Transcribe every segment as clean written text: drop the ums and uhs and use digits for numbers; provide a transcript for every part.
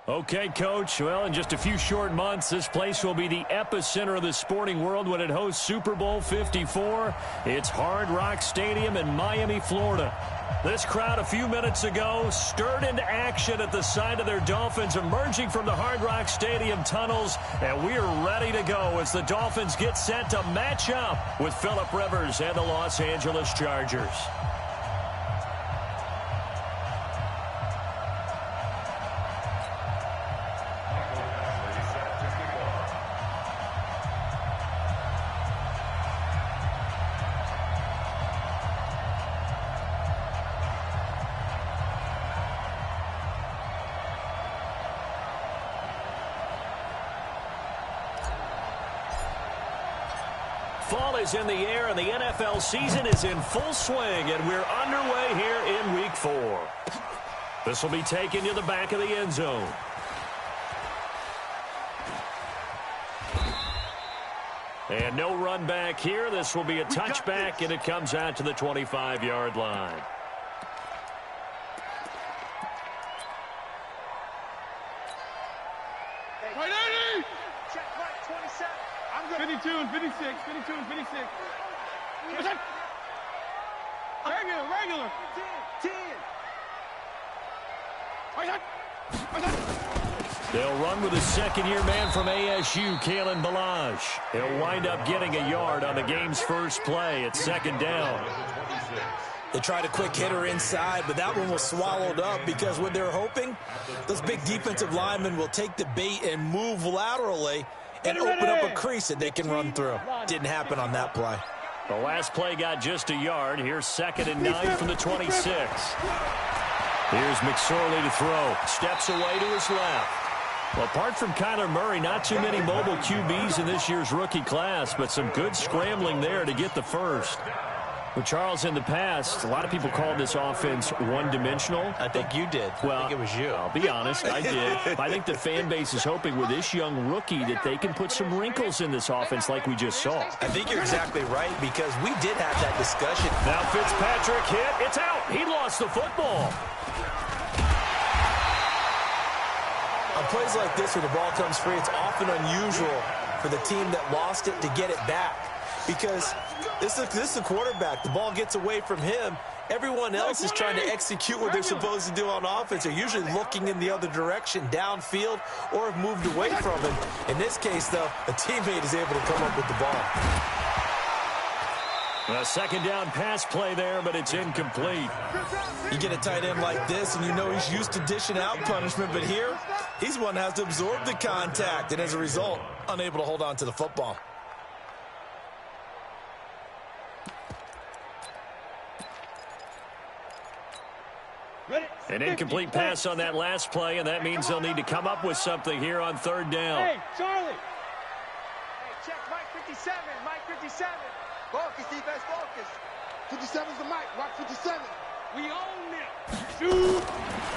Okay, Coach. Well, in just a few short months, this place will be the epicenter of the sporting world when it hosts Super Bowl 54. It's Hard Rock Stadium in Miami, Florida. This crowd a few minutes ago stirred into action at the sight of their Dolphins emerging from the Hard Rock Stadium tunnels, and we are ready to go as the Dolphins get set to match up with Phillip Rivers and the Los Angeles Chargers. Fall is in the air, and the NFL season is in full swing, and we're underway here in Week 4. This will be taken to the back of the end zone. And no run back here. This will be a touchback, and it comes out to the 25-yard line. Check right, 27. 52 and 56, 52 and 56. Regular. 10. They'll run with a second-year man from ASU, Kalen Ballage. He'll wind up getting a yard on the game's first play at second down. They tried a quick hitter inside, but that one was swallowed up because what they're hoping, those big defensive linemen will take the bait and move laterally and open up a crease that they can run through. Didn't happen on that play. The last play got just a yard. Here's 2nd and 9 from the 26. Here's McSorley to throw. Steps away to his left. Well, apart from Kyler Murray, not too many mobile QBs in this year's rookie class, but some good scrambling there to get the first. Well, Charles, in the past, a lot of people called this offense one-dimensional. I think you did. Well, I think it was you. I'll be honest, I did. I think the fan base is hoping with this young rookie that they can put some wrinkles in this offense like we just saw. I think you're exactly right because we did have that discussion. Now Fitzpatrick hit. It's out. He lost the football. On plays like this where the ball comes free, it's often unusual for the team that lost it to get it back. Because this is the quarterback. The ball gets away from him. Everyone else is trying to execute what they're supposed to do on offense. They're usually looking in the other direction, downfield, or have moved away from him. In this case, though, a teammate is able to come up with the ball. A second down pass play there, but it's incomplete. You get a tight end like this, and you know he's used to dishing out punishment, but here, he's one that has to absorb the contact, and as a result, unable to hold on to the football. An incomplete pass on that last play, and that means they'll need to come up with something here on 3rd down. Hey, Charlie. Hey, check Mike 57, Mike 57. Focus, defense, focus. 57's the Mike, Mike 57. We own it. Shoot.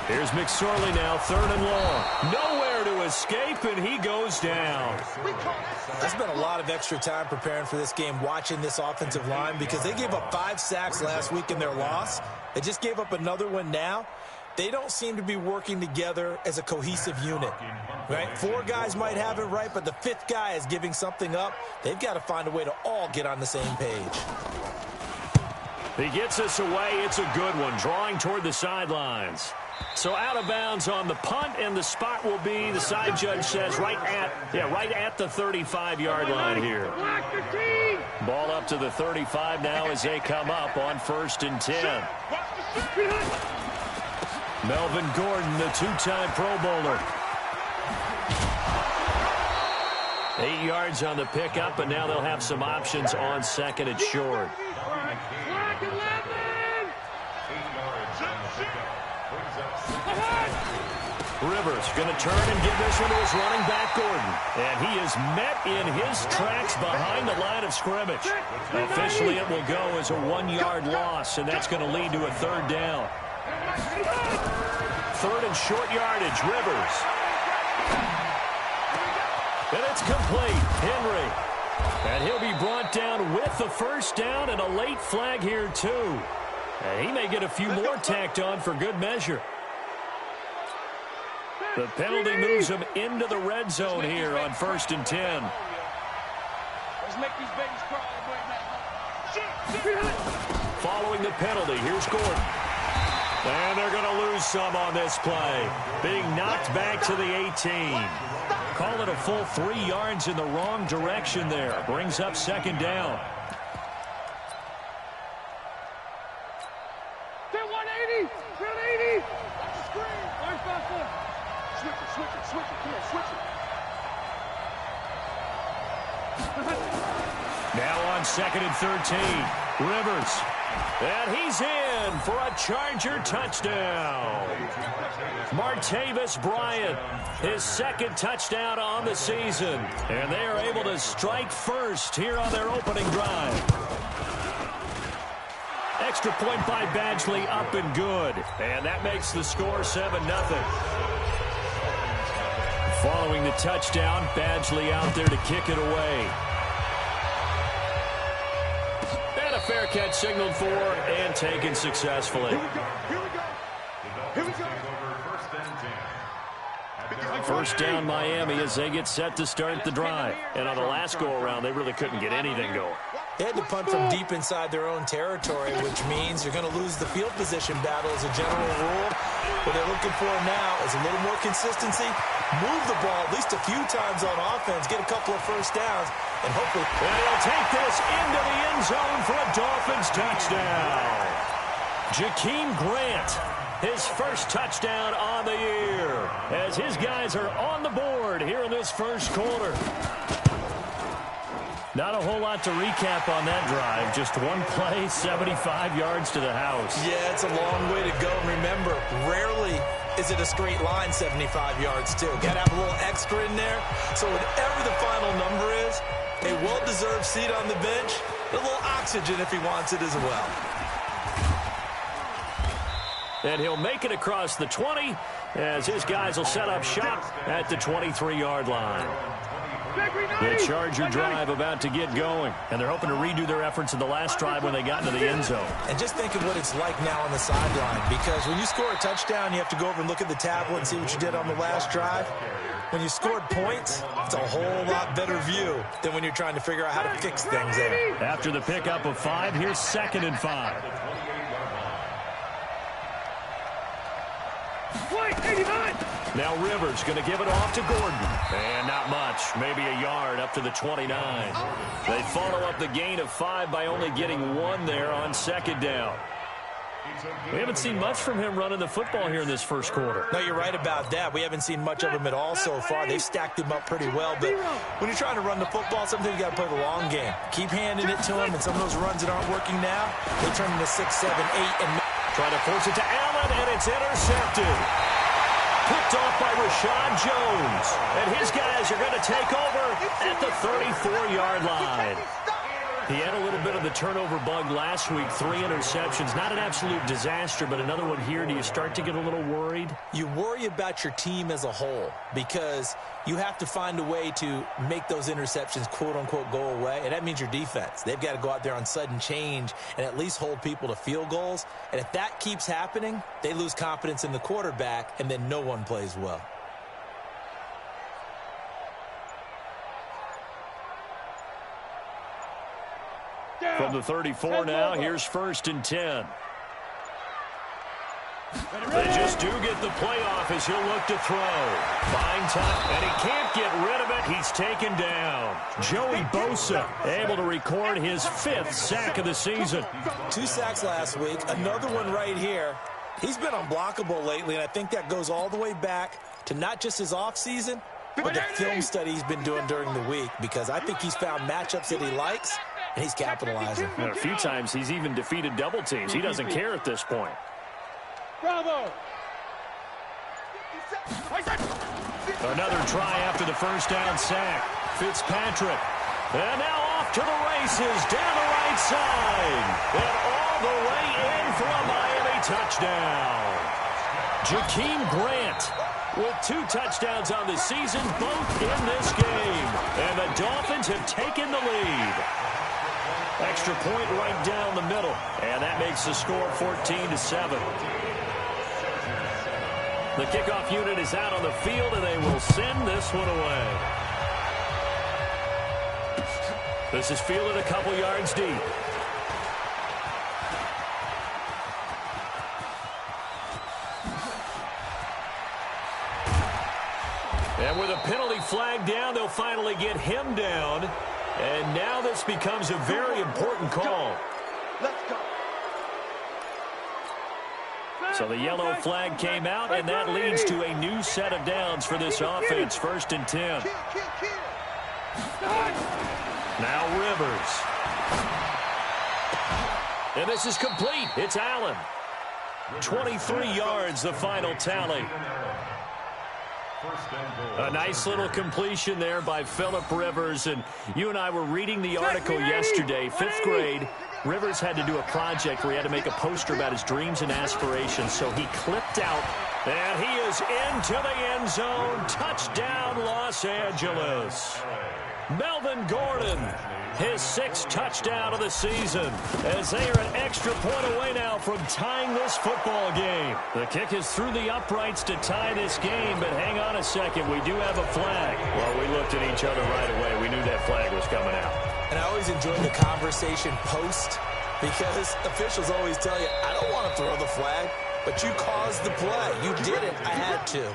Here's McSorley now, 3rd and long. Nowhere to escape, and he goes down. I spent a lot of extra time preparing for this game, watching this offensive line, because they gave up 5 sacks last week in their loss. They just gave up another one now. They don't seem to be working together as a cohesive unit, right? 4 guys might have it right, but the 5th guy is giving something up. They've got to find a way to all get on the same page. He gets us away. It's a good one, drawing toward the sidelines. So out of bounds on the punt, and the spot will be, the side judge says, right at the 35-yard line here. Ball up to the 35 now as they come up on 1st and 10. Melvin Gordon, the 2-time Pro Bowler. 8 yards on the pickup, and now they'll have some options on 2nd and short. Rivers going to turn and give this one to his running back, Gordon. And he is met in his tracks behind the line of scrimmage. Officially, it will go as a 1-yard loss, and that's going to lead to a 3rd down. 3rd and short yardage, Rivers. And it's complete. Henry. And he'll be brought down with the 1st down and a late flag here, too. And he may get a few more tacked on for good measure. The penalty moves them into the red zone here on 1st and 10. Let's make these babies cry. Following the penalty, here's Gordon. And they're going to lose some on this play. Being knocked back to the 18. Call it a full 3 yards in the wrong direction there. Brings up 2nd down. 180. 180. That's a screen. Switch it. Come on, switch it. Now on 2nd and 13. Rivers. And he's in for a Charger touchdown. Martavis Bryant, his 2nd touchdown on the season. And they are able to strike first here on their opening drive. Extra point by Badgley, up and good. And that makes the score 7-0. Following the touchdown, Badgley out there to kick it away. And a fair catch signaled for and taken successfully. Here we go. First down Miami as they get set to start the drive. And on the last go-around, they really couldn't get anything going. They had to punt from deep inside their own territory, which means you're going to lose the field position battle as a general rule. What they're looking for now is a little more consistency, move the ball at least a few times on offense, get a couple of first downs, and hopefully... And he'll take this into the end zone for a Dolphins touchdown. Jakeem Grant, his first touchdown on the year, as his guys are on the board here in this first quarter. Not a whole lot to recap on that drive. Just one play, 75 yards to the house. Yeah, it's a long way to go. Remember, rarely is it a straight line 75 yards, too. Got to have a little extra in there. So whatever the final number is, a well-deserved seat on the bench, a little oxygen if he wants it as well. And he'll make it across the 20 as his guys will set up shop at the 23-yard line. The Charger drive about to get going, and they're hoping to redo their efforts in the last drive when they got into the end zone. And just think of what it's like now on the sideline, because when you score a touchdown, you have to go over and look at the tablet and see what you did on the last drive. When you scored points, it's a whole lot better view than when you're trying to figure out how to fix things there. After the pickup of 5, here's 2nd and 5. Now Rivers going to give it off to Gordon. And not much. Maybe a yard up to the 29. They follow up the gain of 5 by only getting 1 there on 2nd down. We haven't seen much from him running the football here in this first quarter. No, you're right about that. We haven't seen much of him at all so far. They've stacked him up pretty well. But when you're trying to run the football, sometimes you got to play the long game. Keep handing it to him, and some of those runs that aren't working now, they turn into 6, 7, 8, and... Trying to force it to Allen, and it's intercepted. Picked off by Rashad Jones. And his guys are going to take over at the 34-yard line. He had a little bit of the turnover bug last week, 3 interceptions. Not an absolute disaster, but another one here. Do you start to get a little worried? You worry about your team as a whole because you have to find a way to make those interceptions, quote-unquote, go away, and that means your defense. They've got to go out there on sudden change and at least hold people to field goals. And if that keeps happening, they lose confidence in the quarterback, and then no one plays well. From the 34 now, here's 1st and 10. They just do get the playoff as he'll look to throw. Fine time, and he can't get rid of it. He's taken down. Joey Bosa able to record his 5th sack of the season. 2 sacks last week, another one right here. He's been unblockable lately, and I think that goes all the way back to not just his offseason, but the film study he's been doing during the week, because I think he's found matchups that he likes, and he's capitalizing. And a few times he's even defeated double teams. He doesn't care at this point. Bravo! Another try after the first down sack. Fitzpatrick. And now off to the races down the right side. And all the way in for a Miami touchdown. Jakeem Grant with 2 touchdowns on the season, both in this game. And the Dolphins have taken the lead. Extra point right down the middle. And that makes the score 14-7. The kickoff unit is out on the field, and they will send this one away. This is fielded a couple yards deep. And with a penalty flag down, they'll finally get him down. And now this becomes a very important call. Let's go. So the yellow flag came out, and that leads to a new set of downs for this offense. 1st and 10. Now Rivers. And this is complete. It's Allen. 23 yards, the final tally. A nice little completion there by Phillip Rivers. And you and I were reading the article yesterday, 5th grade. Rivers had to do a project where he had to make a poster about his dreams and aspirations. So he clipped out, and he is into the end zone. Touchdown, Los Angeles. Melvin Gordon, his 6th touchdown of the season, as they are an extra point away now from tying this football game. The kick is through the uprights to tie this game, but hang on a second, we do have a flag. Well, we looked at each other right away. We knew that flag was coming out. And I always enjoy the conversation post, because officials always tell you, I don't want to throw the flag, but you caused the play. You did it. I had to.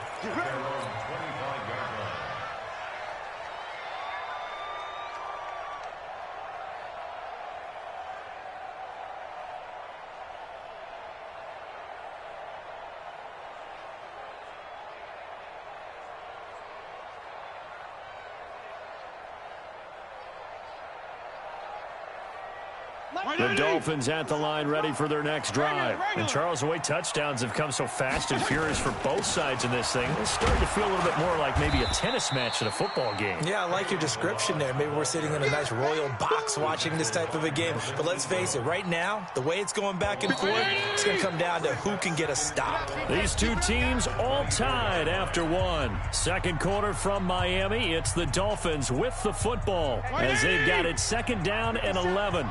The Dolphins at the line, ready for their next drive. And Charles, the way touchdowns have come so fast and furious for both sides in this thing, it's starting to feel a little bit more like maybe a tennis match than a football game. Yeah, I like your description there. Maybe we're sitting in a nice royal box watching this type of a game. But let's face it, right now, the way it's going back and forth, it's going to come down to who can get a stop. These two teams all tied after one. Second quarter from Miami. It's the Dolphins with the football as they've got it 2nd down and 11.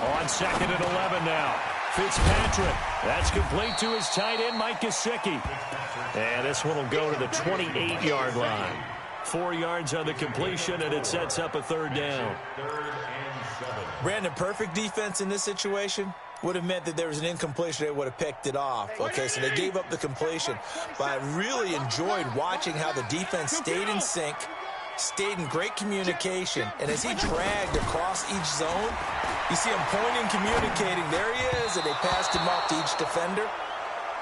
On 2nd and 11 now. Fitzpatrick. That's complete to his tight end, Mike Gesicki. And this one will go to the 28-yard line. 4 yards on the completion, and it sets up a 3rd down. Brandon, perfect defense in this situation would have meant that there was an incompletion. They would have picked it off. Okay, so they gave up the completion. But I really enjoyed watching how the defense stayed in sync, stayed in great communication, and as he dragged across each zone, you see him pointing, communicating. There he is, and they passed him off to each defender.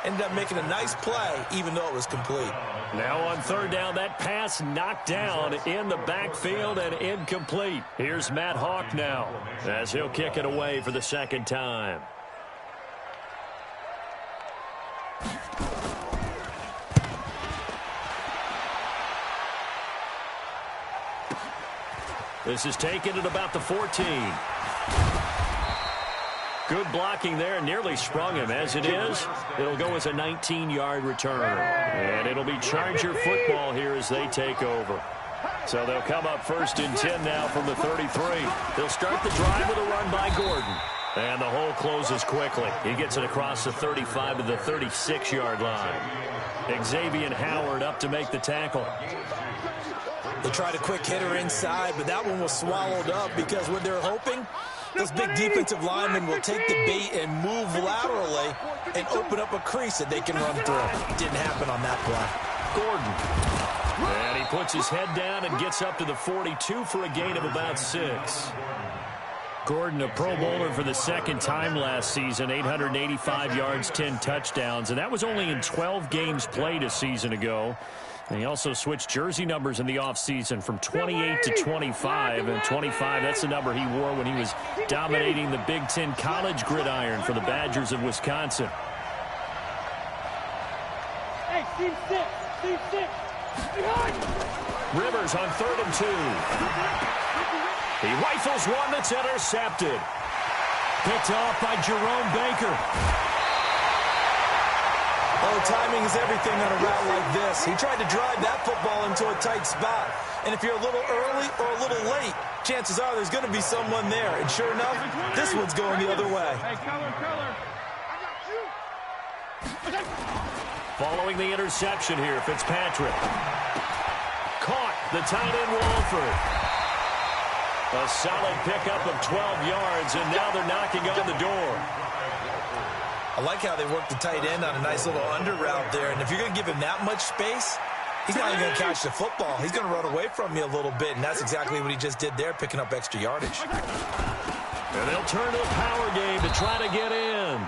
Ended up making a nice play, even though it was complete. Now on 3rd down, that pass knocked down in the backfield and incomplete. Here's Matt Hawk now, as he'll kick it away for the 2nd time. This is taken at about the 14. Good blocking there, nearly sprung him. As it is, it'll go as a 19-yard return. And it'll be Charger football here as they take over. So they'll come up 1st and 10 now from the 33. They'll start the drive with a run by Gordon. And the hole closes quickly. He gets it across the 35 to the 36-yard line. Xavier Howard up to make the tackle. They tried a quick hitter inside, but that one was swallowed up because what they're hoping, those big defensive linemen will take the bait and move laterally and open up a crease that they can run through. Didn't happen on that play. Gordon. And he puts his head down and gets up to the 42 for a gain of about 6. Gordon, a Pro Bowler for the 2nd time last season, 885 yards, 10 touchdowns, and that was only in 12 games played a season ago. And he also switched jersey numbers in the offseason from 28 to 25. And 25, that's the number he wore when he was dominating the Big Ten college gridiron for the Badgers of Wisconsin. Hey, team 6, team 6. Rivers on 3rd and 2. He rifles one that's intercepted. Picked off by Jerome Baker. Oh, timing is everything on a route like this. He tried to drive that football into a tight spot. And if you're a little early or a little late, chances are there's going to be someone there. And sure enough, this one's going the other way. Hey, color. Following the interception here, Fitzpatrick. Caught the tight end Walford. A solid pickup of 12 yards, and now they're knocking on the door. I like how they work the tight end on a nice little under route there. And if you're going to give him that much space, he's not even going to catch the football. He's going to run away from you a little bit, and that's exactly what he just did there, picking up extra yardage. And they'll turn to the power game to try to get in.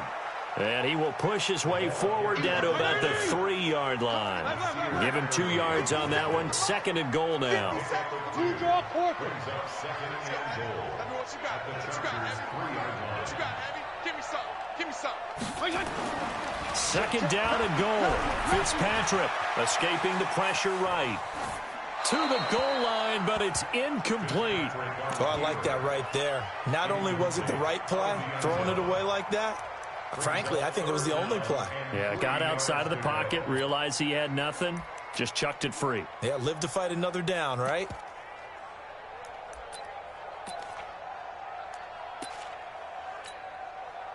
And he will push his way forward down to about the 3-yard line. Give him 2 yards on that one. 2nd and goal now. Two-draw quarter. What you got, Heavy? Give me some. 2nd down and goal. Fitzpatrick escaping the pressure right. To the goal line, but it's incomplete. Oh, I like that right there. Not only was it the right play, throwing it away like that, frankly, I think it was the only play. Yeah, got outside of the pocket, realized he had nothing, just chucked it free. Yeah, live to fight another down, right?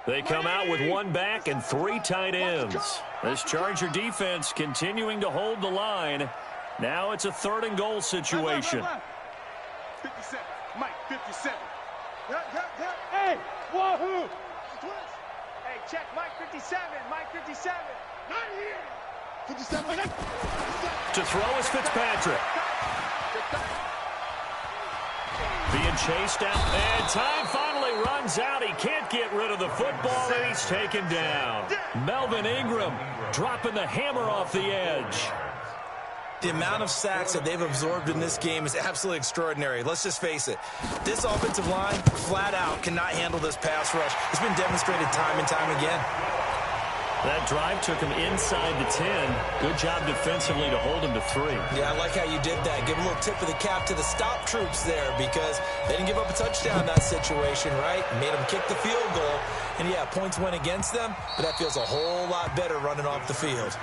They come out with 1 back and 3 tight ends. This Charger defense continuing to hold the line. Now it's a 3rd and goal situation. 57. Mike, 57. Hey, wahoo! Hey, check Mike 57. Mike 57. Not here. 57. To throw is Fitzpatrick. Being chased out, and time finally runs out. He can't get rid of the football, and he's taken down. Melvin Ingram dropping the hammer off the edge. The amount of sacks that they've absorbed in this game is absolutely extraordinary. Let's just face it. This offensive line, flat out, cannot handle this pass rush. It's been demonstrated time and time again. That drive took him inside the 10. Good job defensively to hold him to 3. Yeah, I like how you did that. Give a little tip of the cap to the stop troops there because they didn't give up a touchdown in that situation, right? Made them kick the field goal. And, yeah, points went against them, but that feels a whole lot better running off the field.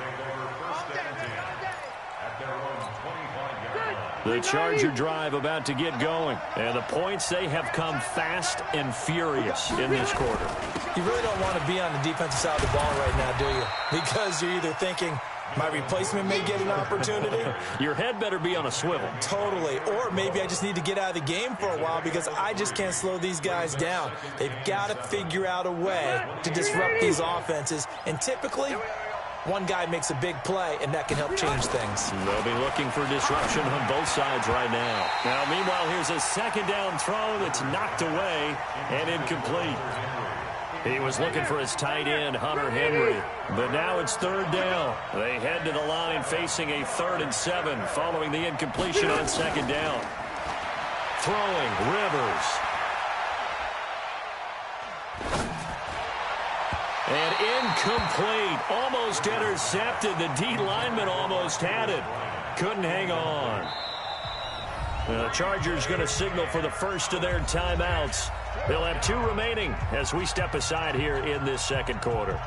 The Charger drive about to get going. And the points, they have come fast and furious in this quarter. You really don't want to be on the defensive side of the ball right now, do you? Because you're either thinking, my replacement may get an opportunity. Your head better be on a swivel. Totally. Or maybe I just need to get out of the game for a while because I just can't slow these guys down. They've got to figure out a way to disrupt these offenses. And typically, one guy makes a big play, and that can help change things. They'll be looking for disruption on both sides right now. Now, meanwhile, here's a 2nd down throw that's knocked away and incomplete. He was looking for his tight end, Hunter Henry. But now it's 3rd down. They head to the line facing a 3rd and 7 following the incompletion on 2nd down. Throwing, Rivers. And incomplete. Almost intercepted. The D lineman almost had it. Couldn't hang on. The Chargers going to signal for the first of their timeouts. They'll have 2 remaining as we step aside here in this 2nd quarter.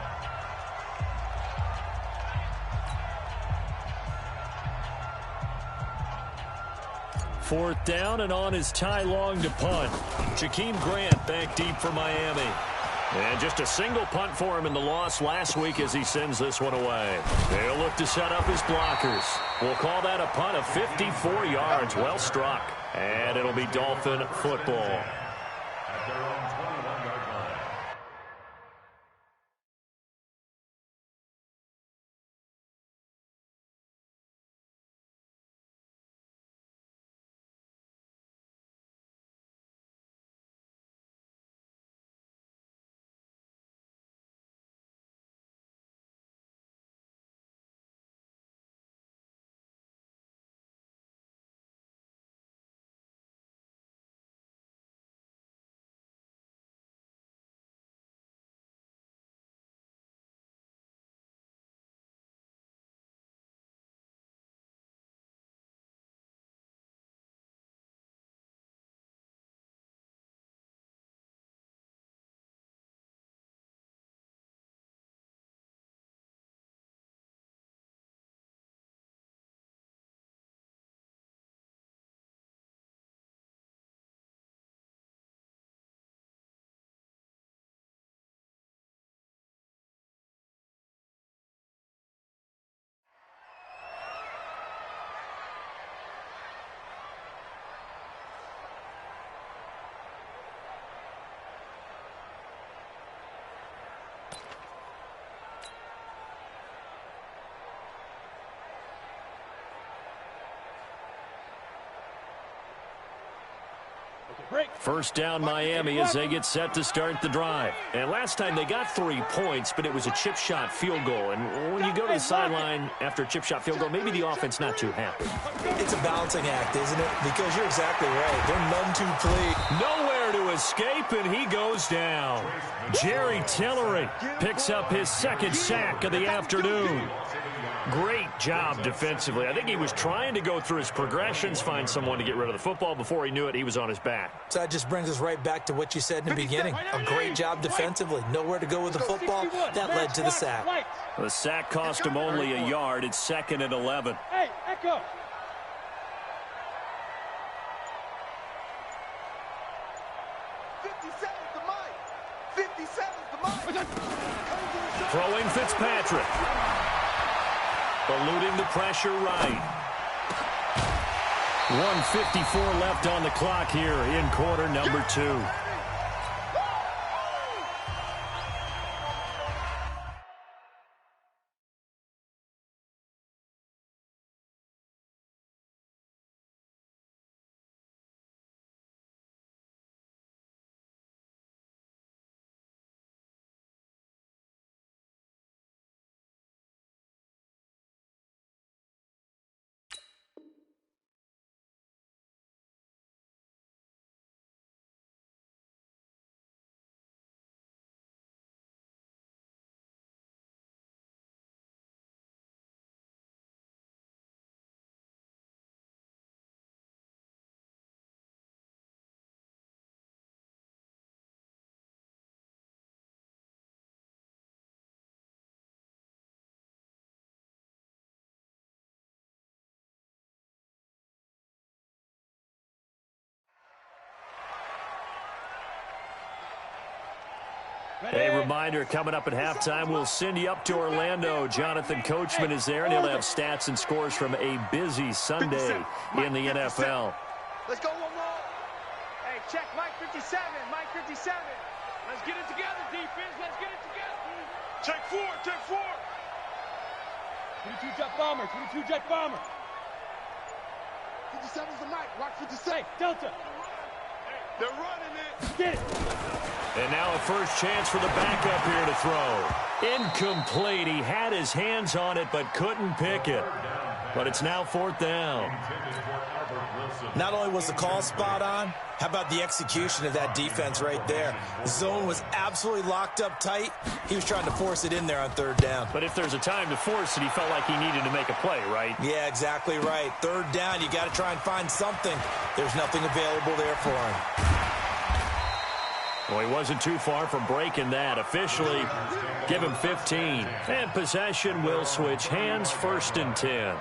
Fourth down, and on is Ty Long to punt. Jakeem Grant back deep for Miami. And just a single punt for him in the loss last week as he sends this one away. They'll look to set up his blockers. We'll call that a punt of 54 yards. Well struck. And it'll be Dolphin football. First down Miami as they get set to start the drive. And last time they got 3 points, but it was a chip shot field goal. And when you go to the sideline after a chip shot field goal, maybe the offense not too happy. It's a balancing act, isn't it? Because you're exactly right. They're none too pleased. Nowhere to escape, and he goes down. Jerry Tillery picks up his second sack of the afternoon. Great job defensively. I think he was trying to go through his progressions, find someone to get rid of the football. Before he knew it, he was on his back. So that just brings us right back to what you said in the beginning. A great job defensively. Nowhere to go with the football. That led to the sack. The sack cost him only a yard. It's 2nd and 11. Hey, Echo. Throwing Fitzpatrick. Eluding the pressure right. 1:54 left on the clock here in quarter number 2. A reminder, coming up at halftime, we'll send you up to Orlando. Jonathan Coachman is there, and he'll have stats and scores from a busy Sunday in the NFL. Let's go one more. Hey, check Mike 57. Mike 57. Let's get it together, defense. Let's get it together. Check 4. Check 4. 22 jet bomber. 22 jet bomber. 57's the Mike. Rock 57. Hey, Delta. They're running it. Get it. And now a first chance for the backup here to throw. Incomplete. He had his hands on it but couldn't pick it. But it's now 4th down. Not only was the call spot on, how about the execution of that defense right there? The zone was absolutely locked up tight. He was trying to force it in there on 3rd down. But if there's a time to force it, he felt like he needed to make a play, right? Yeah, exactly right. 3rd down, you got to try and find something. There's nothing available there for him. Well, he wasn't too far from breaking that. Officially, give him 15. And possession will switch hands, 1st and 10.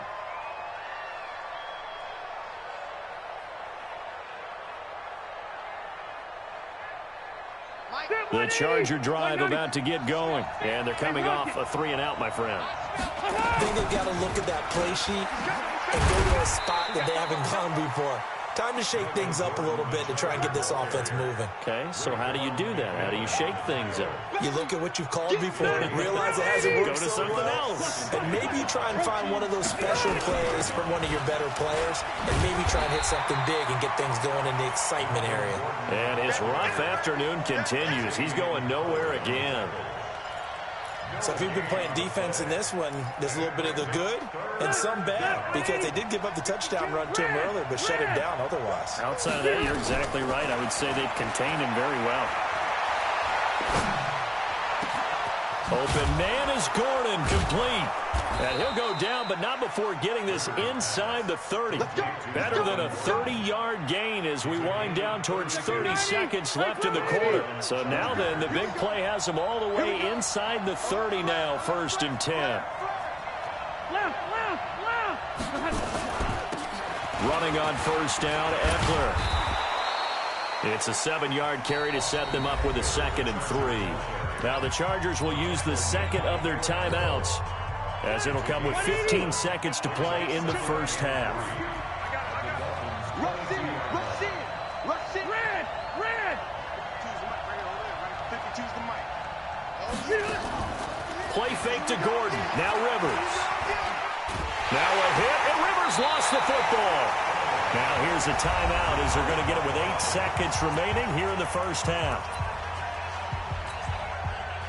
The Charger drive about to get going. And they're coming off a 3 and out, my friend. I think they've got to look at that play sheet and go to a spot that they haven't gone before. Time to shake things up a little bit to try and get this offense moving. Okay, so how do you do that? How do you shake things up? You look at what you've called before and realize it hasn't worked. Go to something else. And maybe you try and find one of those special plays from one of your better players and maybe try and hit something big and get things going in the excitement area. And his rough afternoon continues. He's going nowhere again. So if you've been playing defense in this one, there's a little bit of the good and some bad because they did give up the touchdown run to him earlier but shut him down otherwise. Outside of that, you're exactly right. I would say they've contained him very well. Open man is Gordon, complete. And he'll go down, but not before getting this inside the 30. Better than a 30-yard gain as we wind down towards 30 seconds left in the quarter. So now then, the big play has him all the way inside the 30 now, 1st and 10. Left. Running on 1st down, Eckler. It's a 7-yard carry to set them up with a 2nd and 3. Now the Chargers will use the second of their timeouts, as it'll come with 15 seconds to play in the first half. Rush in. Red. 52's the Mike. Play fake to Gordon. Now Rivers. Now a hit, and Rivers lost the football. Now here's a timeout as they're going to get it with 8 seconds remaining here in the first half.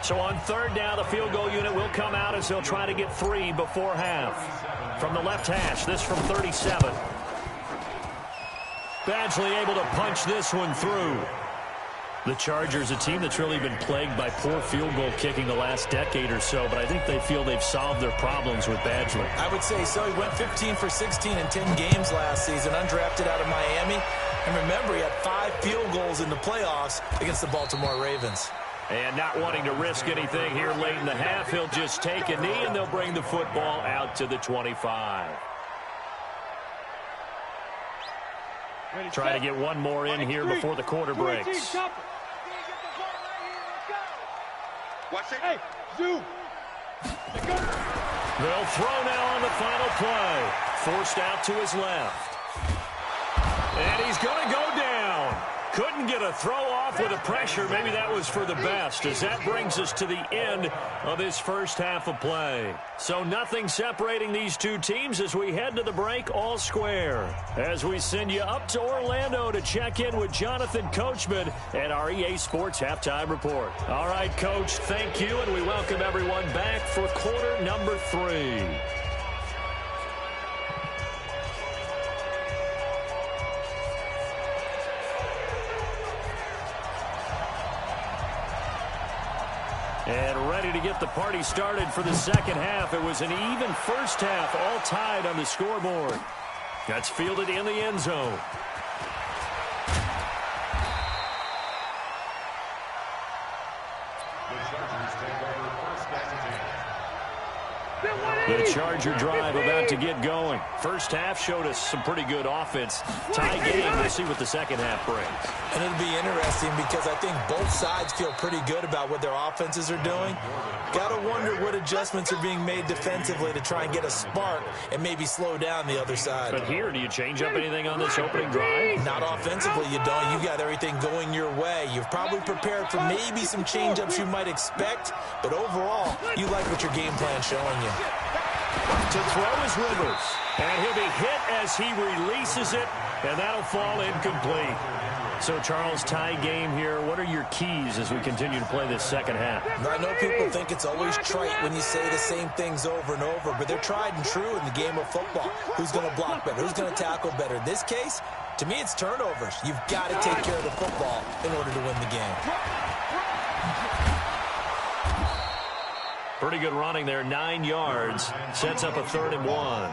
So on third down, the field goal unit will come out as they'll try to get 3 before half. From the left hash, this from 37. Badgley able to punch this one through. The Chargers, a team that's really been plagued by poor field goal kicking the last decade or so, but I think they feel they've solved their problems with Badgley. I would say so. He went 15 for 16 in 10 games last season, undrafted out of Miami. And remember, he had 5 field goals in the playoffs against the Baltimore Ravens. And not wanting to risk anything here late in the half, he'll just take a knee, and they'll bring the football out to the 25. Try to get one more in here before the quarter breaks. Hey, zoom. They'll throw now on the final play. Forced out to his left. And he's going to go down. Couldn't get a throw off with the pressure. Maybe that was for the best, as that brings us to the end of this first half of play. So nothing separating these two teams as we head to the break, all square. As we send you up to Orlando to check in with Jonathan Coachman and our EA Sports Halftime Report. All right, Coach, thank you, and we welcome everyone back for quarter number 3. And ready to get the party started for the second half. It was an even first half, all tied on the scoreboard. That's fielded in the end zone. The Charger drive about to get going. First half showed us some pretty good offense. Tie game. We'll see what the second half brings. And it'll be interesting because I think both sides feel pretty good about what their offenses are doing. Got to wonder what adjustments are being made defensively to try and get a spark and maybe slow down the other side. But here, do you change up anything on this opening drive? Not offensively, you don't. You got everything going your way. You've probably prepared for maybe some change-ups you might expect, but overall, you like what your game plan's showing you. To throw is Rivers, and he'll be hit as he releases it, and that'll fall incomplete. So, Charles, tie game here. What are your keys as we continue to play this second half? I know people think it's always trite when you say the same things over and over, but they're tried and true in the game of football. Who's going to block better? Who's going to tackle better? In this case, to me, it's turnovers. You've got to take care of the football in order to win the game. Pretty good running there, 9 yards. Sets up a 3rd and 1.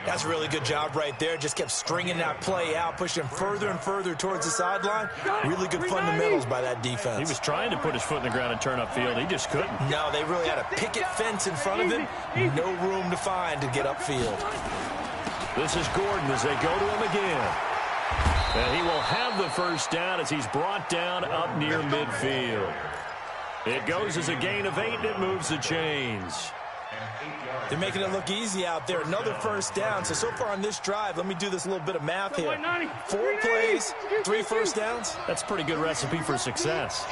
That's a really good job right there. Just kept stringing that play out, pushing further and further towards the sideline. Really good fundamentals by that defense. He was trying to put his foot in the ground and turn upfield. He just couldn't. No, they really had a picket fence in front of him. No room to find to get upfield. This is Gordon as they go to him again. And he will have the first down as he's brought down up near midfield. It goes as a gain of 8, and it moves the chains. They're making it look easy out there. Another first down. So far on this drive, let me do this little bit of math here. 4 plays, 3 first downs. That's a pretty good recipe for success.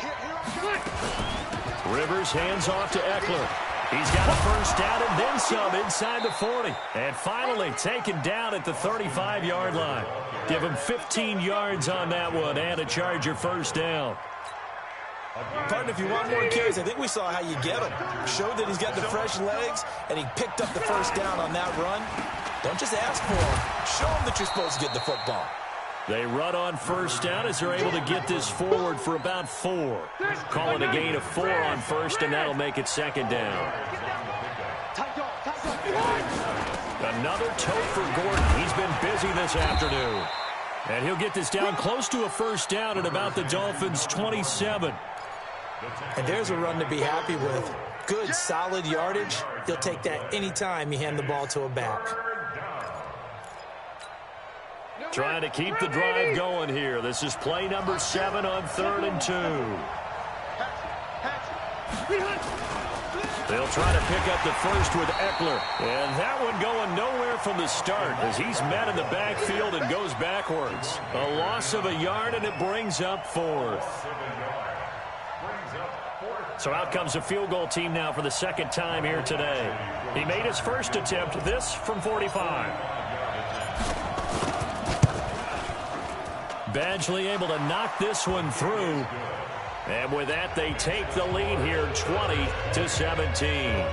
Rivers hands off to Eckler. He's got a first down and then some inside the 40. And finally taken down at the 35-yard line. Give him 15 yards on that one and a Charger first down. Partner, if you want more carries, I think we saw how you get him. Showed that he's got the fresh legs, and he picked up the first down on that run. Don't just ask for him. Show him that you're supposed to get the football. They run on first down as they're able to get this forward for about 4. Call it a gain of 4 on first, and that'll make it second down. Another tote for Gordon. He's been busy this afternoon. And he'll get this down close to a first down at about the Dolphins' 27. And there's a run to be happy with. Good, solid yardage. He'll take that anytime you hand the ball to a back. Trying to keep the drive going here. This is play number 7 on 3rd and 2. They'll try to pick up the first with Eckler. And that one going nowhere from the start as he's met in the backfield and goes backwards. A loss of a yard, and it brings up 4th. So out comes a field goal team now for the second time here today. He made his first attempt, this from 45. Badgley able to knock this one through. And with that, they take the lead here 20-17.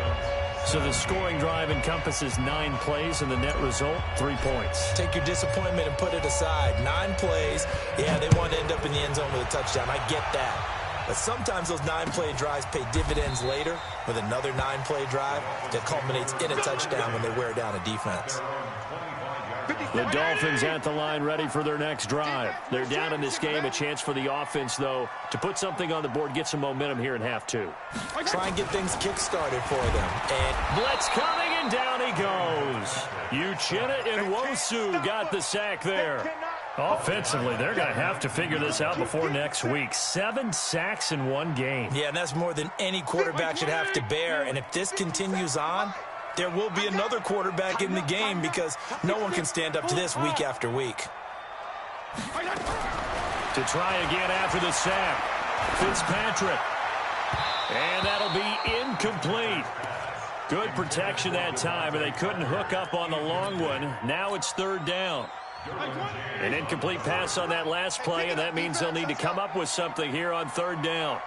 So the scoring drive encompasses 9 plays, and the net result, 3 points. Take your disappointment and put it aside. 9 plays. Yeah, they want to end up in the end zone with a touchdown. I get that. But sometimes those 9-play drives pay dividends later with another 9-play drive that culminates in a touchdown when they wear down a defense. The Dolphins at the line ready for their next drive. They're down in this game. A chance for the offense, though, to put something on the board, get some momentum here in half 2. Try and get things kick-started for them. And blitz coming, and down he goes. Uchenna and Nwosu got the sack there. Offensively, they're going to have to figure this out before next week. 7 sacks in 1 game. Yeah, and that's more than any quarterback should have to bear. And if this continues on, there will be another quarterback in the game because no one can stand up to this week after week. To try again after the sack, Fitzpatrick. And that'll be incomplete. Good protection that time, but they couldn't hook up on the long one. Now it's 3rd down. An incomplete pass on that last play, and that means they'll need to come up with something here on 3rd down.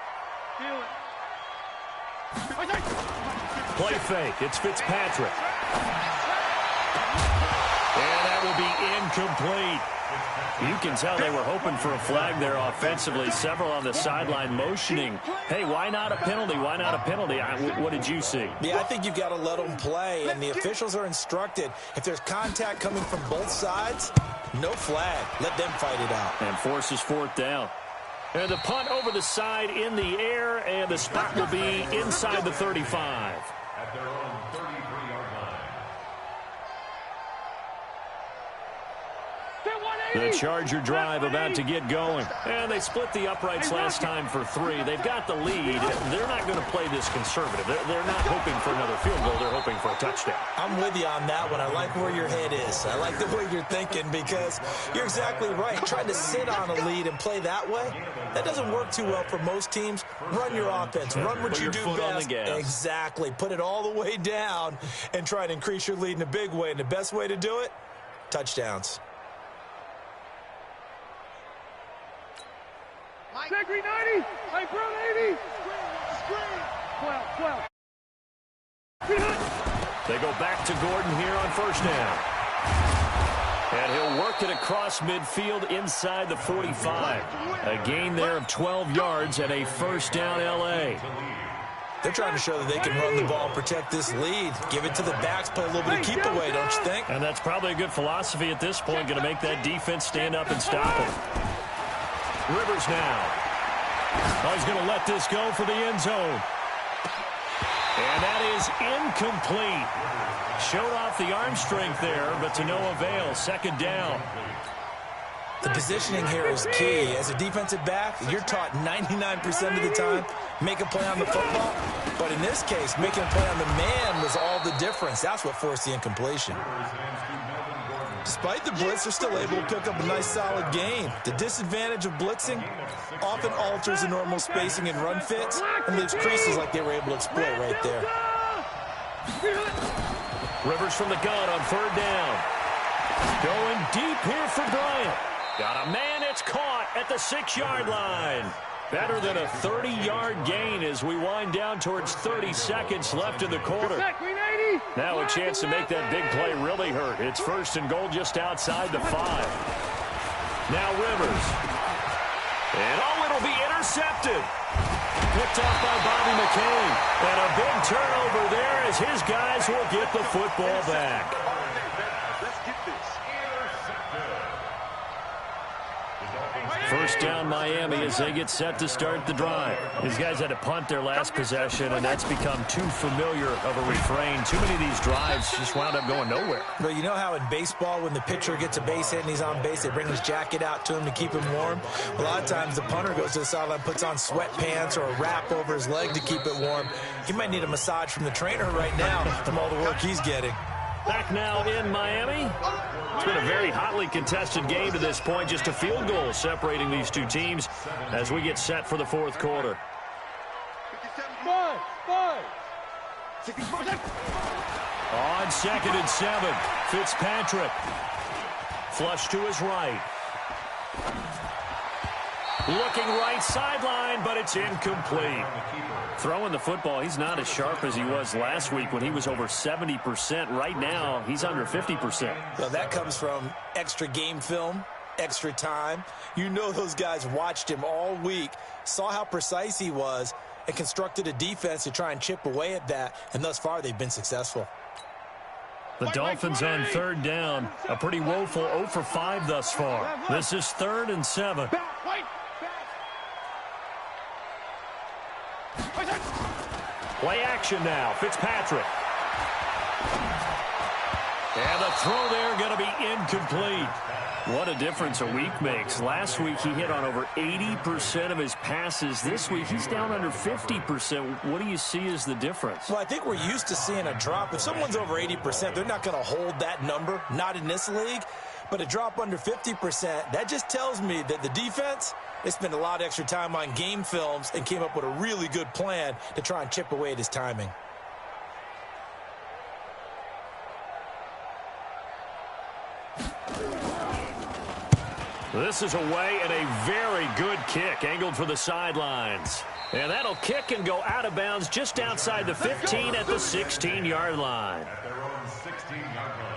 Play fake. It's Fitzpatrick. And that will be incomplete. You can tell they were hoping for a flag there offensively. Several on the sideline motioning. Hey, why not a penalty? Why not a penalty? What did you see? Yeah, I think you've got to let them play, and the officials are instructed. If there's contact coming from both sides, no flag. Let them fight it out. And forces 4th down. And the punt over the side in the air, and the spot will be inside the 35. At their own 33-yard line. The Charger drive about to get going. And they split the uprights last time for 3. They've got the lead. They're not going to play this conservative. They're not hoping for another field goal. They're hoping for a touchdown. I'm with you on that one. I like where your head is. I like the way you're thinking because you're exactly right. Trying to sit on a lead and play that way, that doesn't work too well for most teams. Run your offense. Run what you do best. Exactly. Put it all the way down and try and increase your lead in a big way. And the best way to do it, touchdowns. Zachary 90. Hey, bro, 80. Screen. 12. They go back to Gordon here on 1st down. And he'll work it across midfield inside the 45. A gain there of 12 yards and a 1st down L.A. They're trying to show that they can run the ball and protect this lead. Give it to the backs, play a little bit of keep away, don't you think? And that's probably a good philosophy at this point, going to make that defense stand up and stop him. Rivers now. Oh, he's going to let this go for the end zone. And that is incomplete. Showed off the arm strength there, but to no avail. 2nd down. The positioning here is key. As a defensive back, you're taught 99% of the time, make a play on the football. But in this case, making a play on the man was all the difference. That's what forced the incompletion. Despite the blitz, they're still able to pick up a nice solid gain. The disadvantage of blitzing often alters the normal spacing and run fits and leaves creases like they were able to exploit right there. Rivers from the gun on 3rd down. Going deep here for Bryant. Got a man, it's caught at the 6-yard line. Better than a 30-yard gain as we wind down towards 30 seconds left in the quarter. Now a chance to make that big play really hurt. It's 1st and goal just outside the 5. Now Rivers. And it'll be intercepted. Picked off by Bobby McCain. And a big turnover there as his guys will get the football back. First down Miami as they get set to start the drive. These guys had to punt their last possession, and that's become too familiar of a refrain. Too many of these drives just wound up going nowhere. But you know how in baseball when the pitcher gets a base hit and he's on base, they bring his jacket out to him to keep him warm? A lot of times the punter goes to the sideline, puts on sweatpants or a wrap over his leg to keep it warm. He might need a massage from the trainer right now from all the work he's getting. Back now in Miami. It's been a very hotly contested game to this point. Just a field goal separating these two teams as we get set for the 4th quarter. 5. On 2nd and 7, Fitzpatrick. Flush to his right. Looking right sideline, but it's incomplete. Throwing the football, he's not as sharp as he was last week when he was over 70%. Right now, he's under 50%. Well, that comes from extra game film, extra time. You know those guys watched him all week, saw how precise he was, and constructed a defense to try and chip away at that, and thus far they've been successful. The Dolphins on third down. A pretty woeful 0 for 5 thus far. This is 3rd and 7. Play action now. Fitzpatrick. And the throw there going to be incomplete. What a difference a week makes. Last week he hit on over 80% of his passes. This week he's down under 50%. What do you see as the difference? Well, I think we're used to seeing a drop. If someone's over 80%, they're not going to hold that number, not in this league. But a drop under 50%, that just tells me that the defense, they spent a lot of extra time on game films and came up with a really good plan to try and chip away at his timing. This is away and a very good kick angled for the sidelines. And that'll kick and go out of bounds just outside the 15 at the 16-yard line. At their own 16-yard line.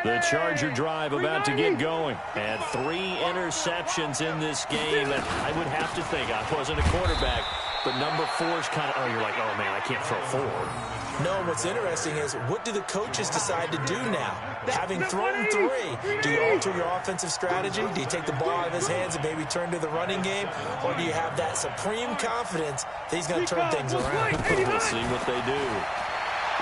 The Charger drive about to get going. And 3 interceptions in this game. And I would have to think, I wasn't a quarterback, but number 4 is kind of, you're like, oh, man, I can't throw 4. No, what's interesting is, what do the coaches decide to do now? Having thrown 3, do you alter your offensive strategy? Do you take the ball out of his hands and maybe turn to the running game? Or do you have that supreme confidence that he's going to turn things around? We'll see what they do.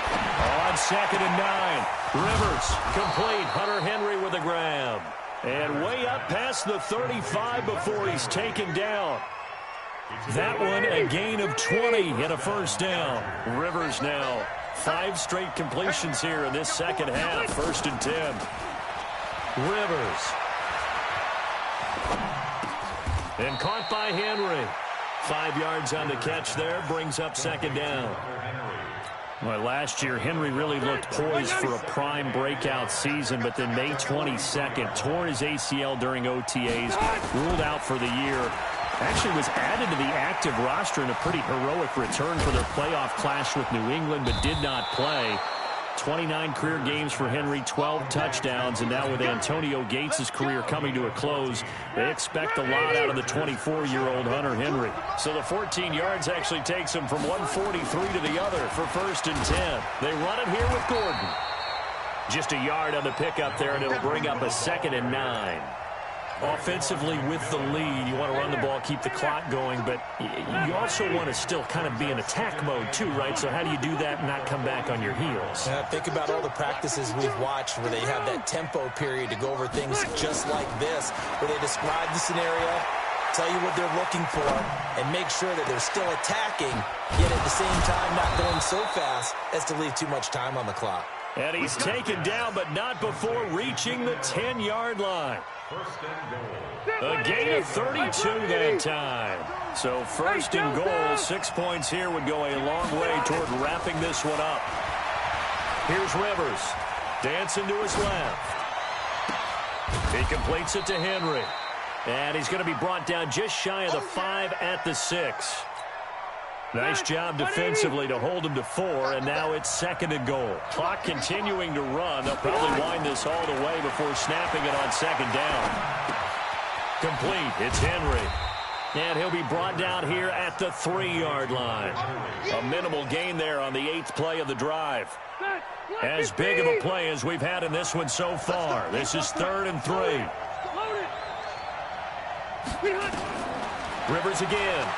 On 2nd and 9, Rivers complete. Hunter Henry with a grab. And way up past the 35 before he's taken down. That one a gain of 20 and a first down. Rivers now 5 straight completions here in this second half. 1st and 10. Rivers. And caught by Henry. 5 yards on the catch there. Brings up 2nd down. Well, last year, Henry really looked poised for a prime breakout season, but then May 22nd, tore his ACL during OTAs, ruled out for the year. Actually was added to the active roster in a pretty heroic return for their playoff clash with New England, but did not play. 29 career games for Henry, 12 touchdowns, and now with Antonio Gates' career coming to a close, they expect a lot out of the 24-year-old Hunter Henry. So the 14 yards actually takes him from 143 to the other for 1st and 10. They run it here with Gordon. Just a yard on the pickup there, and it'll bring up a 2nd and 9. Offensively with the lead, you want to run the ball, keep the clock going, but you also want to still kind of be in attack mode too, right? So how do you do that and not come back on your heels? Think about all the practices we've watched where they have that tempo period to go over things just like this, where they describe the scenario, tell you what they're looking for, and make sure that they're still attacking, yet at the same time not going so fast as to leave too much time on the clock. And he's taken down, but not before reaching the 10-yard line. A gain of 32 that time. So 1st and goal, 6 points here would go a long way toward wrapping this one up. Here's Rivers. Dancing to his left. He completes it to Henry. And he's going to be brought down just shy of the 5 at the 6. Nice job defensively to hold him to 4, and now it's 2nd and goal. Clock continuing to run. They'll probably wind this all the way before snapping it on 2nd down. Complete. It's Henry. And he'll be brought down here at the 3-yard line. A minimal gain there on the 8th play of the drive. As big of a play as we've had in this one so far. This is 3rd and 3. Rivers again.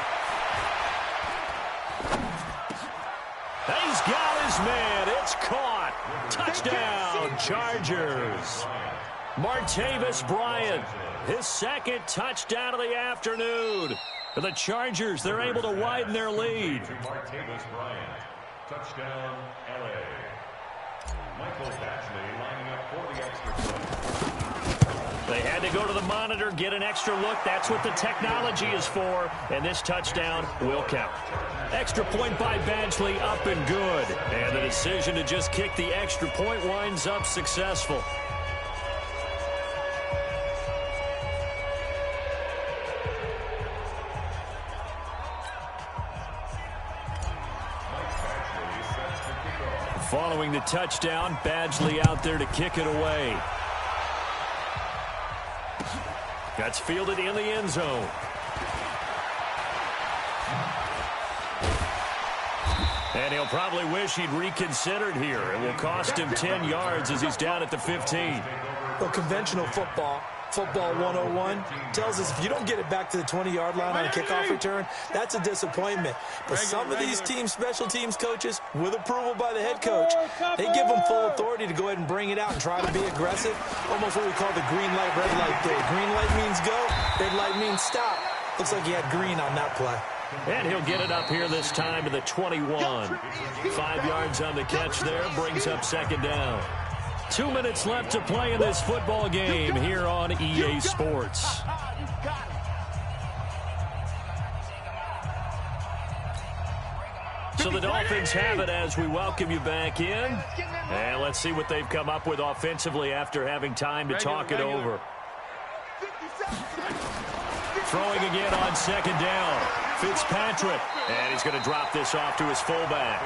He's got his man. It's caught. Touchdown, Chargers. Martavis Bryant, his 2nd touchdown of the afternoon. For the Chargers, they're able to widen their lead. Martavis Bryant, touchdown, LA. Michael Batchley lining up for the extra point. They had to go to the monitor, get an extra look. That's what the technology is for, and this touchdown will count. Extra point by Badgley, up and good. And the decision to just kick the extra point winds up successful. Following the touchdown, Badgley out there to kick it away. That's fielded in the end zone. And he'll probably wish he'd reconsidered here. It will cost him 10 yards as he's down at the 15. Well, conventional football 101, tells us if you don't get it back to the 20-yard line on a kickoff return, that's a disappointment. But some of these teams, special teams coaches, with approval by the head coach, they give them full authority to go ahead and bring it out and try to be aggressive. Almost what we call the green light, red light there. Green light means go, red light means stop. Looks like he had green on that play. And he'll get it up here this time to the 21. 5 yards on the catch there, brings up second down. 2 minutes left to play in this football game here on EA Sports. So the Dolphins have it as we welcome you back in. And let's see what they've come up with offensively after having time to talk it over. Throwing again on second down. Fitzpatrick. And he's going to drop this off to his fullback.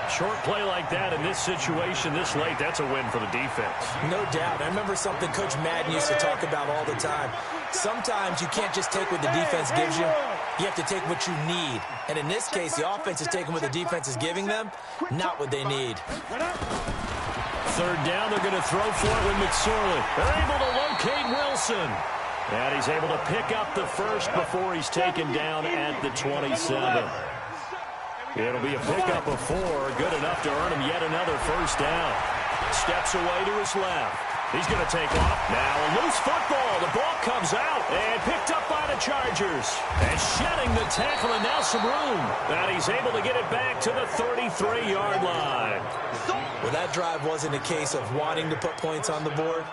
Short play like that in this situation this late, that's a win for the defense. No doubt. I remember something Coach Madden used to talk about all the time. Sometimes you can't just take what the defense gives you. You have to take what you need. And in this case, the offense is taking what the defense is giving them, not what they need. Third down, they're going to throw for it with McSorley. They're able to locate Wilson. And he's able to pick up the first before he's taken down at the 27. It'll be a pickup of 4, good enough to earn him yet another first down. Steps away to his left. He's going to take off. Now a loose football. The ball comes out and picked up by the Chargers. And shedding the tackle and now some room. And he's able to get it back to the 33-yard line. Well, that drive wasn't a case of wanting to put points on the board.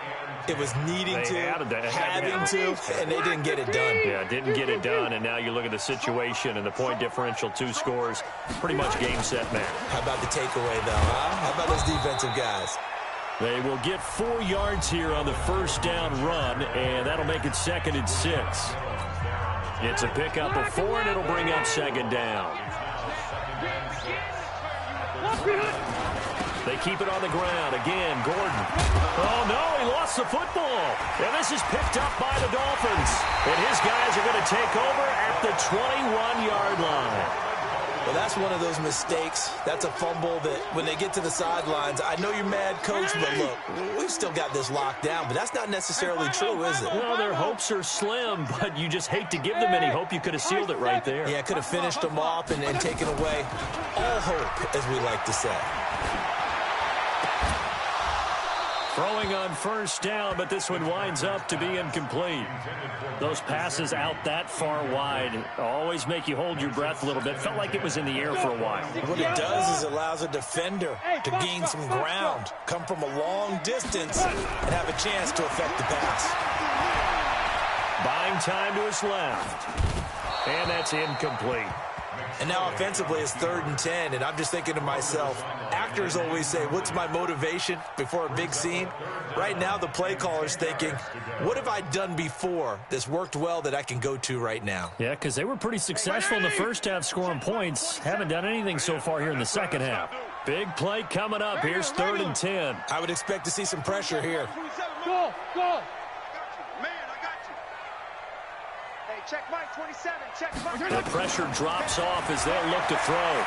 It was needing to, having to, and they didn't get it done. Yeah, didn't get it done, and now you look at the situation and the point differential, 2 scores, pretty much game, set, match. How about the takeaway, though, huh? How about those defensive guys? They will get 4 yards here on the first down run, and that'll make it 2nd and 6. It's a pickup of 4, and it'll bring up second down. They keep it on the ground. Again, Gordon. Oh, no, he lost the football. And this is picked up by the Dolphins. And his guys are going to take over at the 21-yard line. Well, that's one of those mistakes. That's a fumble that when they get to the sidelines, I know you're mad, Coach, but look, we've still got this locked down. But that's not necessarily true, is it? Well, their hopes are slim, but you just hate to give them any hope. You could have sealed it right there. Yeah, could have finished them off and taken away all hope, as we like to say. Throwing on first down, but this one winds up to be incomplete. Those passes out that far wide always make you hold your breath a little bit. Felt like it was in the air for a while. What it does is it allows a defender to gain some ground, come from a long distance, and have a chance to affect the pass. Buying time to his left. And that's incomplete. And now offensively it's 3rd and 10, and I'm just thinking to myself, actors always say, what's my motivation before a big scene? Right now the play caller's thinking, what have I done before that's worked well that I can go to right now? Yeah, because they were pretty successful in the first half scoring points. Haven't done anything so far here in the second half. Big play coming up. Here's 3rd and 10. I would expect to see some pressure here. Go, go. Check Mike, 27. Check Mike. The pressure drops off as they'll look to throw.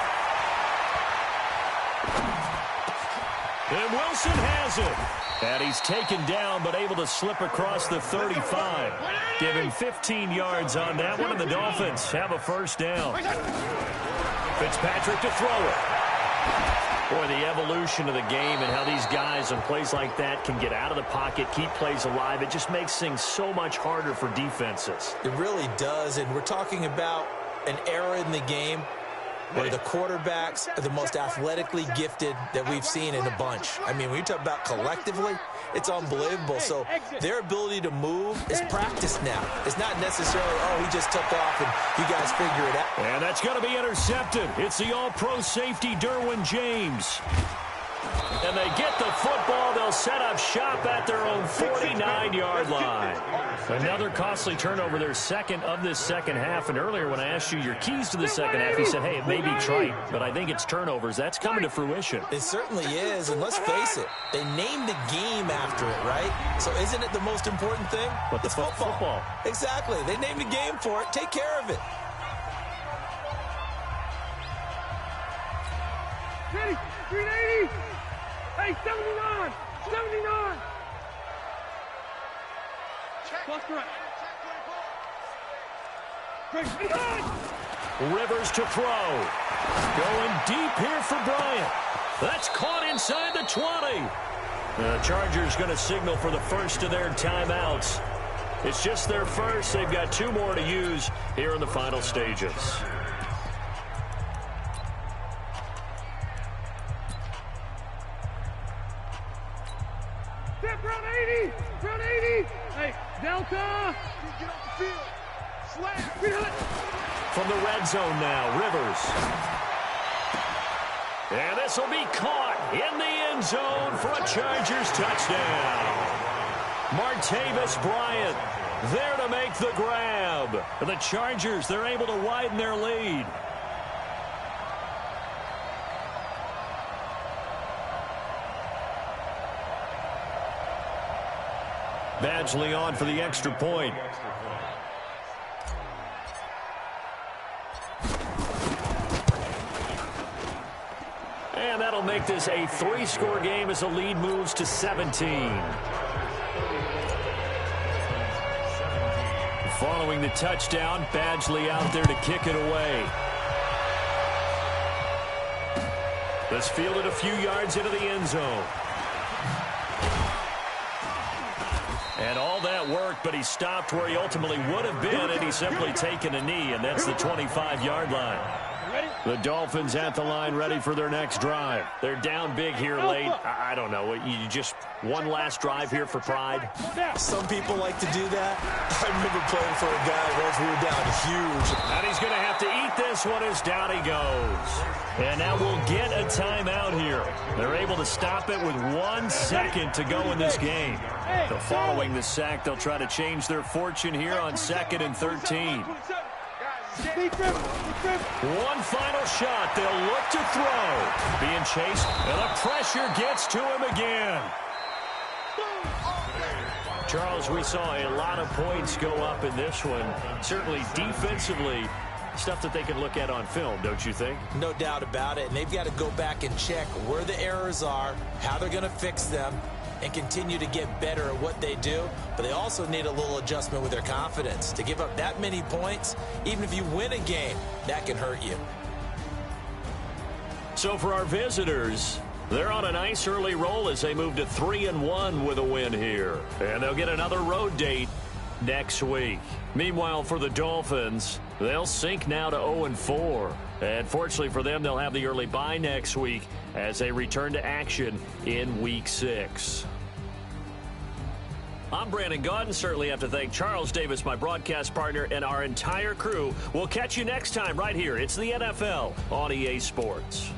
And Wilson has it. And he's taken down but able to slip across the 35. Give him 15 yards on that one, and the Dolphins have a first down. Fitzpatrick to throw it. Boy, the evolution of the game and how these guys on plays like that can get out of the pocket, keep plays alive, it just makes things so much harder for defenses. It really does, and we're talking about an era in the game where the quarterbacks are the most athletically gifted that we've seen in a bunch. I mean, when you talk about collectively, it's unbelievable. So their ability to move is practiced now. It's not necessarily, oh, he just took off and you guys figure it out. And that's going to be intercepted. It's the all-pro safety, Derwin James. And they get the football. They'll set up shop at their own 49-yard line. Another costly turnover, their second of this second half. And earlier when I asked you your keys to the second half, you said, hey, it may be trite, but I think it's turnovers. That's coming to fruition. It certainly is, and let's face it, they named the game after it, right? So isn't it the most important thing? But it's football. Exactly. They named the game for it. Take care of it. Ready, 380. Hey, 79! 79! Plus correct. Rivers to throw. Going deep here for Bryant. That's caught inside the 20. The Chargers going to signal for the first of their timeouts. It's just their first. They've got 2 more to use here in the final stages. Front 80! Front 80! Hey, Delta! Get off the field! Slam! From the red zone now, Rivers. And this will be caught in the end zone for a Chargers touchdown. Martavis Bryant there to make the grab. The Chargers, they're able to widen their lead. Badgley on for the extra point. And that'll make this a 3-score game as the lead moves to 17. Following the touchdown, Badgley out there to kick it away. This fielded a few yards into the end zone. And all that worked, but he stopped where he ultimately would have been, and he's simply taken a knee, and that's the 25-yard line. The Dolphins at the line, ready for their next drive. They're down big here late. I don't know. You just one last drive here for pride? Some people like to do that. I remember playing for a guy once we were down huge. And he's going to have to eat this one as down he goes. And now we'll get a timeout here. They're able to stop it with 1 second to go in this game. So following the sack, they'll try to change their fortune here on 2nd and 13. One final shot. They'll look to throw. Being chased, and the pressure gets to him again. Charles, we saw a lot of points go up in this one. Certainly defensively, stuff that they can look at on film, don't you think? No doubt about it. And they've got to go back and check where the errors are, how they're going to fix them, and continue to get better at what they do. But they also need a little adjustment with their confidence. To give up that many points, even if you win a game, that can hurt you. So for our visitors, they're on a nice early roll as they move to 3-1 with a win here. And they'll get another road date next week. Meanwhile, for the Dolphins, they'll sink now to 0-4. And fortunately for them, they'll have the early bye next week as they return to action in Week 6. I'm Brandon Gaudin. Certainly have to thank Charles Davis, my broadcast partner, and our entire crew. We'll catch you next time right here. It's the NFL on EA Sports.